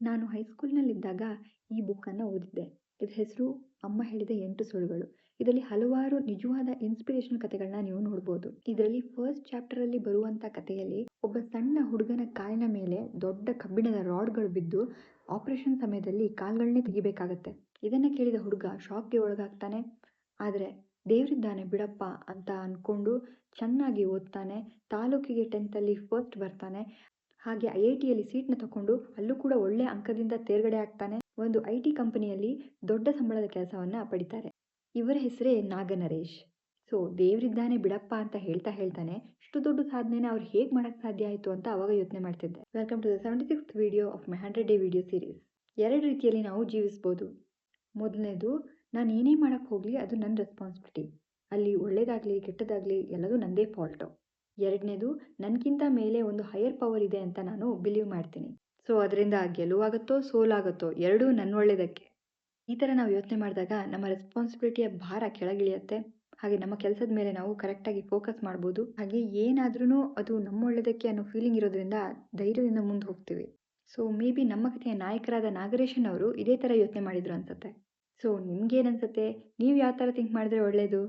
ನಾನು ಹೈಸ್ಕೂಲ್‌ನಲ್ಲಿದ್ದಾಗ ಈ ಬುಕ್ಕನ್ನು ಓದಿದ್ದೆ. ಇದ್ರ ಹೆಸರು ಅಮ್ಮ ಹೇಳಿದ 8 ಸುಳ್ಳುಗಳು. ಇದರಲ್ಲಿ ಹಲವಾರು ನಿಜವಾದ ಇನ್ಸ್ಪಿರೇಷನಲ್ ಕಥೆಗಳನ್ನ ನೀವು ನೋಡ್ಬೋದು. ಇದರಲ್ಲಿ ಫಸ್ಟ್ ಚಾಪ್ಟರಲ್ಲಿ ಬರುವಂಥ ಕಥೆಯಲ್ಲಿ ಒಬ್ಬ ಸಣ್ಣ ಹುಡುಗನ ಕಾಲಿನ ಮೇಲೆ ದೊಡ್ಡ ಕಬ್ಬಿಣದ ರಾಡ್‌ಗಳು ಬಿದ್ದು ಆಪರೇಷನ್ ಸಮಯದಲ್ಲಿ ಕಾಲ್ಗಳನ್ನೇ ತೆಗಿಬೇಕಾಗತ್ತೆ. ಇದನ್ನ ಕೇಳಿದ ಹುಡುಗ ಶಾಕ್‌ಗೆ ಒಳಗಾಗ್ತಾನೆ. ಆದರೆ ದೇವ್ರಿದ್ದಾನೆ ಬಿಡಪ್ಪ ಅಂತ ಅನ್ಕೊಂಡು ಚೆನ್ನಾಗಿ ಓದ್ತಾನೆ. ತಾಲೂಕಿಗೆ 10th ಫಸ್ಟ್ ಬರ್ತಾನೆ. ಹಾಗೆ ಐಐಟಿಯಲ್ಲಿ ಸೀಟ್‌ನ ತಗೊಂಡು ಅಲ್ಲೂ ಕೂಡ ಒಳ್ಳೆ ಅಂಕದಿಂದ ತೇರ್ಗಡೆ ಆಗ್ತಾನೆ. ಒಂದು ಐಟಿ ಕಂಪನಿಯಲ್ಲಿ ದೊಡ್ಡ ಸಂಬಳದ ಕೆಲಸವನ್ನ ಪಡಿತಾರೆ. ಇವರ ಹೆಸರೇ ನಾಗನರೇಶ್. ಸೊ ದೇವ್ರಿದ್ದಾನೆ ಬಿಡಪ್ಪ ಅಂತ ಹೇಳ್ತಾನೆ ಇಷ್ಟು ದೊಡ್ಡ ಸಾಧನೆನ ಅವ್ರು ಹೇಗೆ ಮಾಡಕ್ ಸಾಧ್ಯ ಆಯಿತು ಅಂತ ಅವಾಗ ಯೋಚನೆ ಮಾಡ್ತಿದ್ದೆ. Welcome to the 76th video of my 100 day video series. 2 ರೀತಿಯಲ್ಲಿ ನಾವು ಜೀವಿಸ್ಬೋದು. ಮೊದಲನೇದು, ನಾನು ಏನೇ ಮಾಡಕ್ ಹೋಗ್ಲಿ ಅದು ನನ್ನ ರೆಸ್ಪಾನ್ಸಿಬಿಲಿಟಿ. ಅಲ್ಲಿ ಒಳ್ಳೇದಾಗ್ಲಿ ಕೆಟ್ಟದಾಗ್ಲಿ ಎಲ್ಲದೂ ನಂದೇ ಫಾಲ್ಟು. ಎರಡನೇದು, ನನಗಿಂತ ಮೇಲೆ ಒಂದು ಹೈಯರ್ ಪವರ್ ಇದೆ ಅಂತ ನಾನು ಬಿಲೀವ್ ಮಾಡ್ತೀನಿ. ಸೊ ಅದರಿಂದ ಗೆಲುವಾಗುತ್ತೋ ಸೋಲಾಗುತ್ತೋ ಎರಡೂ ನನ್ನ ಒಳ್ಳೇದಕ್ಕೆ. ಈ ಥರ ನಾವು ಯೋಚನೆ ಮಾಡಿದಾಗ ನಮ್ಮ ರೆಸ್ಪಾನ್ಸಿಬಿಲಿಟಿಯ ಭಾರ ಕೆಳಗಿಳಿಯುತ್ತೆ. ಹಾಗೆ ನಮ್ಮ ಕೆಲಸದ ಮೇಲೆ ನಾವು ಕರೆಕ್ಟಾಗಿ ಫೋಕಸ್ ಮಾಡ್ಬೋದು. ಹಾಗೆ ಏನಾದ್ರೂ ಅದು ನಮ್ಮ ಒಳ್ಳೇದಕ್ಕೆ ಅನ್ನೋ ಫೀಲಿಂಗ್ ಇರೋದ್ರಿಂದ ಧೈರ್ಯದಿಂದ ಮುಂದೆ ಹೋಗ್ತೀವಿ. ಸೊ ಮೇ ಬಿ ನಮ್ಮ ಕಥೆಯ ನಾಯಕರಾದ ನಾಗರೇಶನ್ ಅವರು ಇದೇ ಥರ ಯೋಚನೆ ಮಾಡಿದ್ರು ಅನ್ಸುತ್ತೆ. ಸೊ ನಿಮ್ಗೇನನ್ಸುತ್ತೆ? ನೀವು ಯಾವ ಥರ ಥಿಂಕ್ ಮಾಡಿದ್ರೆ ಒಳ್ಳೆಯದು?